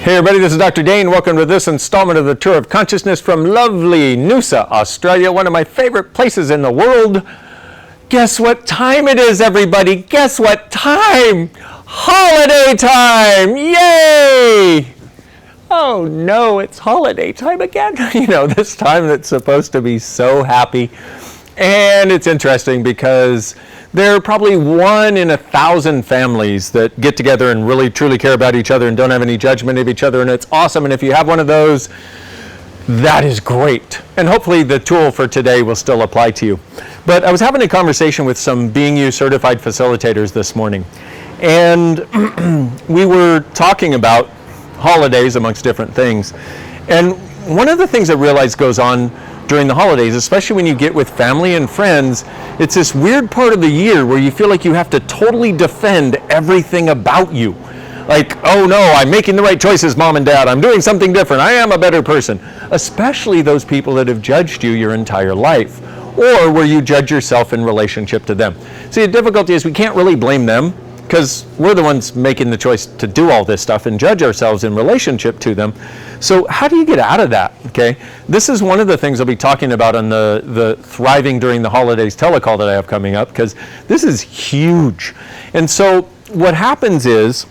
Hey everybody, this is Dr. Dain. Welcome to this installment of the Tour of Consciousness from lovely Noosa, Australia, one of my favorite places in the world. Guess what time it is, everybody? Guess what time? Holiday time! Yay! Oh no, it's holiday time again. You know, this time that's supposed to be so happy. And it's interesting because there are probably 1 in 1,000 families that get together and really truly care about each other and don't have any judgment of each other, and it's awesome. And if you have one of those, that is great. And hopefully the tool for today will still apply to you. But I was having a conversation with some Being You certified facilitators this morning, and we were talking about holidays amongst different things. And one of the things I realized goes on during the holidays, especially when you get with family and friends, it's this weird part of the year where you feel like you have to totally defend everything about you. Like, oh no, I'm making the right choices, mom and dad. I'm doing something different. I am a better person. Especially those people that have judged you your entire life, or where you judge yourself in relationship to them. See, the difficulty is we can't really blame them because we're the ones making the choice to do all this stuff and judge ourselves in relationship to them. So how do you get out of that? Okay, this is one of the things I'll be talking about on the Thriving During the Holidays telecall that I have coming up, because this is huge. And so what happens is,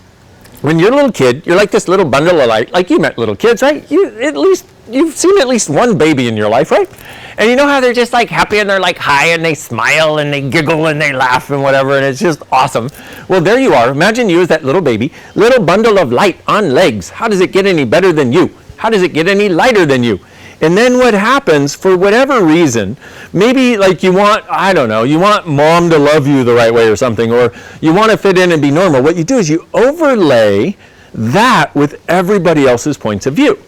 when you're a little kid, you're like this little bundle of light. Like, you met little kids, right? You've seen at least one baby in your life, right? And you know how they're just like happy and they're like high and they smile and they giggle and they laugh and whatever, and it's just awesome. Well, there you are. Imagine you as that little baby, little bundle of light on legs. How does it get any better than you? How does it get any lighter than you? And then what happens, for whatever reason, maybe like you want, I don't know, you want mom to love you the right way or something, or you want to fit in and be normal. What you do is you overlay that with everybody else's points of view.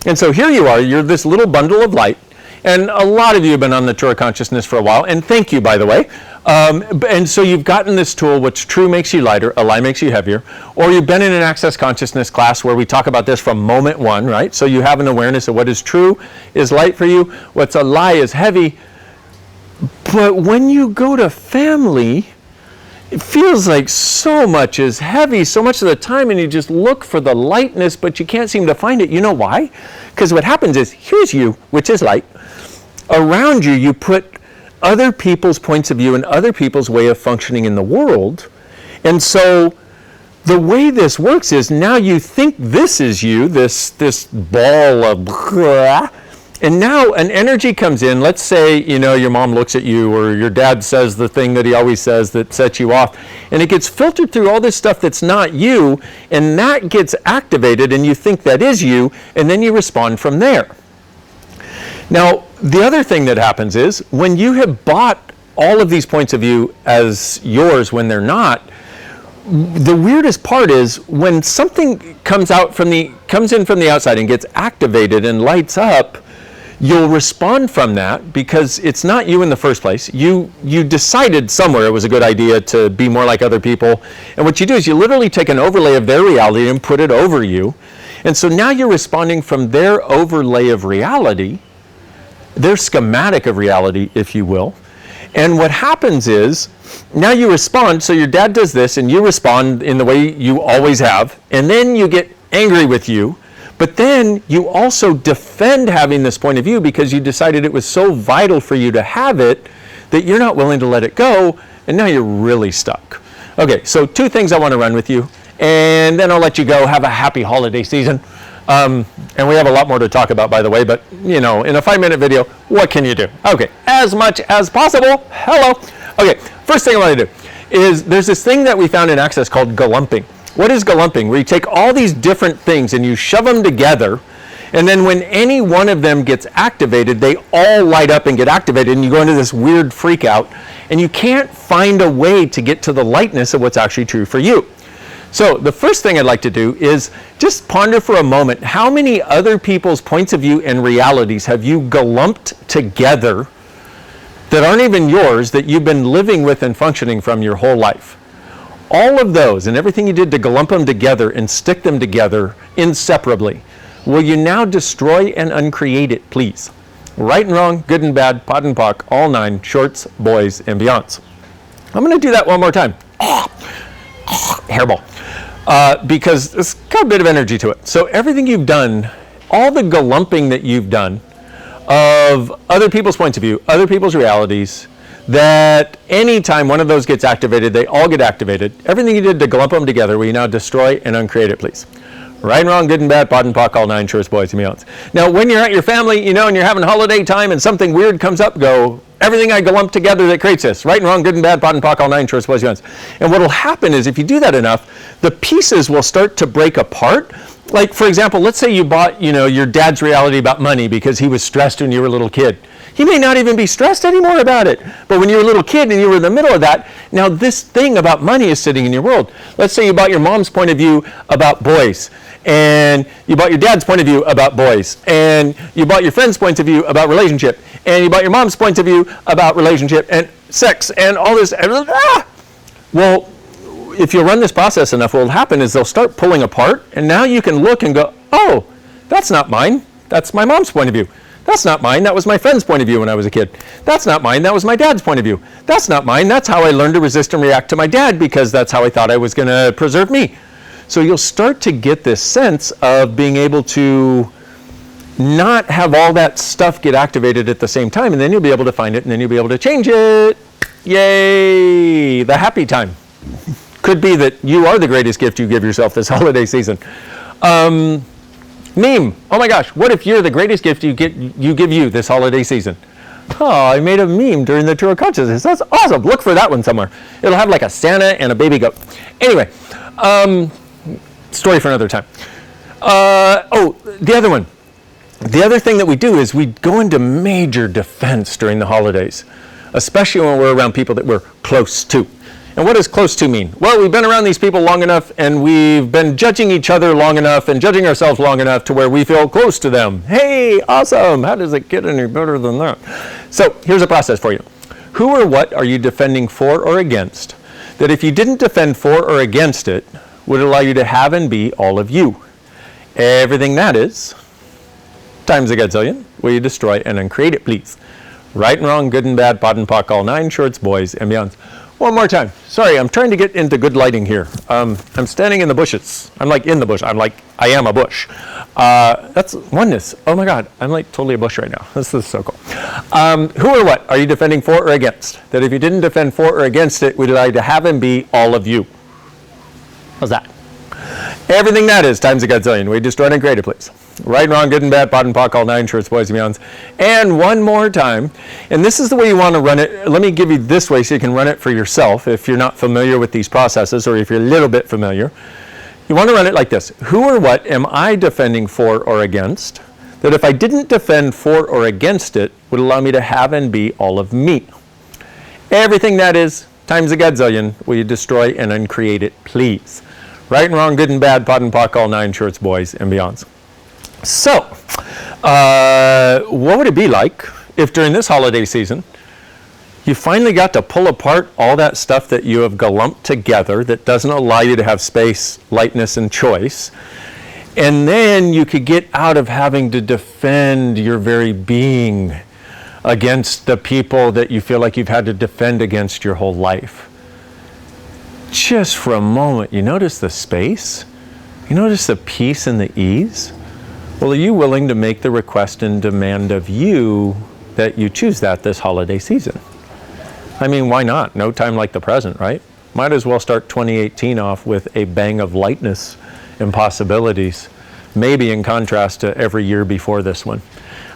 And so here you are, you're this little bundle of light, and a lot of you have been on the Tour of Consciousness for a while, and thank you, by the way. And so you've gotten this tool, which true makes you lighter, a lie makes you heavier, or you've been in an Access Consciousness class where we talk about this from moment one, right? So you have an awareness of what is true is light for you, what's a lie is heavy. But when you go to family, it feels like so much is heavy so much of the time, and you just look for the lightness, but you can't seem to find it. You know why? Because what happens is, here's you, which is light. Around you, you put other people's points of view and other people's way of functioning in the world. And so the way this works is, now you think this is you, this ball of blah, and now an energy comes in. Let's say, you know, your mom looks at you, or your dad says the thing that he always says that sets you off, and it gets filtered through all this stuff that's not you, and that gets activated, and you think that is you, and then you respond from there. Now, the other thing that happens is, when you have bought all of these points of view as yours when they're not, the weirdest part is when something comes in from the outside and gets activated and lights up, you'll respond from that because it's not you in the first place. You decided somewhere it was a good idea to be more like other people. And what you do is you literally take an overlay of their reality and put it over you. And so now you're responding from their overlay of reality, their schematic of reality, if you will. And what happens is, now you respond, so your dad does this and you respond in the way you always have, and then you get angry with you. But then you also defend having this point of view because you decided it was so vital for you to have it that you're not willing to let it go, and now you're really stuck. Okay, so 2 things I want to run with you, and then I'll let you go. Have a happy holiday season. And we have a lot more to talk about, by the way, but, you know, in a 5-minute video, what can you do? Okay, as much as possible. Hello. Okay, first thing I want to do is, there's this thing that we found in Access called gallumping. What is gallumping? Where you take all these different things and you shove them together, and then when any one of them gets activated, they all light up and get activated, and you go into this weird freak out, and you can't find a way to get to the lightness of what's actually true for you. So the first thing I'd like to do is just ponder for a moment, how many other people's points of view and realities have you gallumped together that aren't even yours, that you've been living with and functioning from your whole life? All of those and everything you did to galump them together and stick them together inseparably, will you now destroy and uncreate it, please? Right and wrong, good and bad, pot and pock, all 9, shorts, boys, and beyonds. I'm going to do that one more time. Hairball. because it's got a bit of energy to it. So everything you've done, all the gallumping that you've done of other people's points of view, other people's realities, that anytime one of those gets activated, they all get activated. Everything you did to glump them together, will you now destroy and uncreate it, please? Right and wrong, good and bad, POD and POC, all nine shorts, boys and beyonds. Now, when you're at your family, you know, and you're having holiday time and something weird comes up, go, everything I glump together that creates this. Right and wrong, good and bad, POD and POC, all nine shorts, boys and beyonds. And what will happen is if you do that enough, the pieces will start to break apart. Like, for example, let's say you bought, you know, your dad's reality about money because he was stressed when you were a little kid. He may not even be stressed anymore about it. But when you were a little kid and you were in the middle of that, now this thing about money is sitting in your world. Let's say you bought your mom's point of view about boys, and you bought your dad's point of view about boys, and you bought your friend's point of view about relationship, and you bought your mom's point of view about relationship and sex and all this. Well, if you run this process enough, what will happen is they'll start pulling apart, and now you can look and go, oh, that's not mine. That's my mom's point of view. That's not mine. That was my friend's point of view when I was a kid. That's not mine. That was my dad's point of view. That's not mine. That's how I learned to resist and react to my dad because that's how I thought I was going to preserve me. So you'll start to get this sense of being able to not have all that stuff get activated at the same time, and then you'll be able to find it, and then you'll be able to change it. Yay! The happy time. Could be that you are the greatest gift you give yourself this holiday season. Meme. Oh my gosh, what if you're the greatest gift you give you this holiday season? Oh, I made a meme during the Tour of Consciousness. That's awesome. Look for that one somewhere. It'll have like a Santa and a baby goat. Anyway, story for another time. The other one. The other thing that we do is we go into major defense during the holidays, especially when we're around people that we're close to. And what does close to mean? Well, we've been around these people long enough, and we've been judging each other long enough and judging ourselves long enough to where we feel close to them. Hey, awesome. How does it get any better than that? So here's a process for you. Who or what are you defending for or against that if you didn't defend for or against it would allow you to have and be all of you? Everything that is, times a gazillion, will you destroy and uncreate it, please? Right and wrong, good and bad, POD and POC, all nine shorts, boys and beyonds. One more time. Sorry, I'm trying to get into good lighting here. I'm standing in the bushes. I'm like in the bush. I'm like, I am a bush. That's oneness. Oh my God, I'm like totally a bush right now. This is so cool. Who or what are you defending for or against? That if you didn't defend for or against it, we'd allow you to have and be all of you. How's that? Everything that is times a gazillion. We destroy and create it, please. Right and wrong, good and bad, POD and POC, all nine shorts, boys and beyonds. And one more time, and this is the way you want to run it. Let me give you this way so you can run it for yourself if you're not familiar with these processes, or if you're a little bit familiar. You want to run it like this. Who or what am I defending for or against that if I didn't defend for or against it would allow me to have and be all of me? Everything that is times a gazillion, will you destroy and uncreate it, please? Right and wrong, good and bad, POD and POC, all nine shorts, boys and beyonds. So, what would it be like if during this holiday season you finally got to pull apart all that stuff that you have gallumped together that doesn't allow you to have space, lightness, and choice, and then you could get out of having to defend your very being against the people that you feel like you've had to defend against your whole life? Just for a moment, you notice the space? You notice the peace and the ease? Well, are you willing to make the request and demand of you that you choose that this holiday season? I mean, why not? No time like the present, right? Might as well start 2018 off with a bang of lightness and possibilities, maybe in contrast to every year before this one.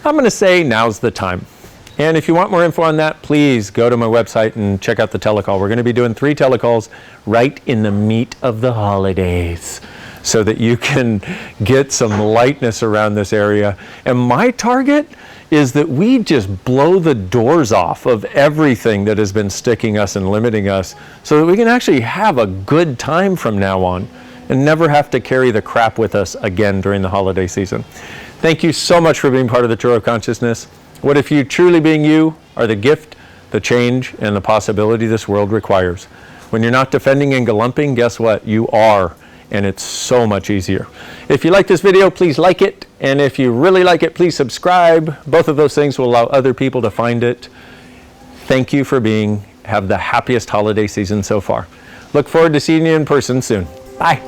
I'm going to say now's the time. And if you want more info on that, please go to my website and check out the telecall. We're going to be doing 3 telecalls right in the meat of the holidays, so that you can get some lightness around this area. And my target is that we just blow the doors off of everything that has been sticking us and limiting us so that we can actually have a good time from now on and never have to carry the crap with us again during the holiday season. Thank you so much for being part of the Tour of Consciousness. What if you truly being you are the gift, the change, and the possibility this world requires? When you're not defending and gallumping, guess what? You are. And it's so much easier. If you like this video, please like it. And if you really like it, please subscribe. Both of those things will allow other people to find it. Thank you for have the happiest holiday season so far. Look forward to seeing you in person soon. Bye.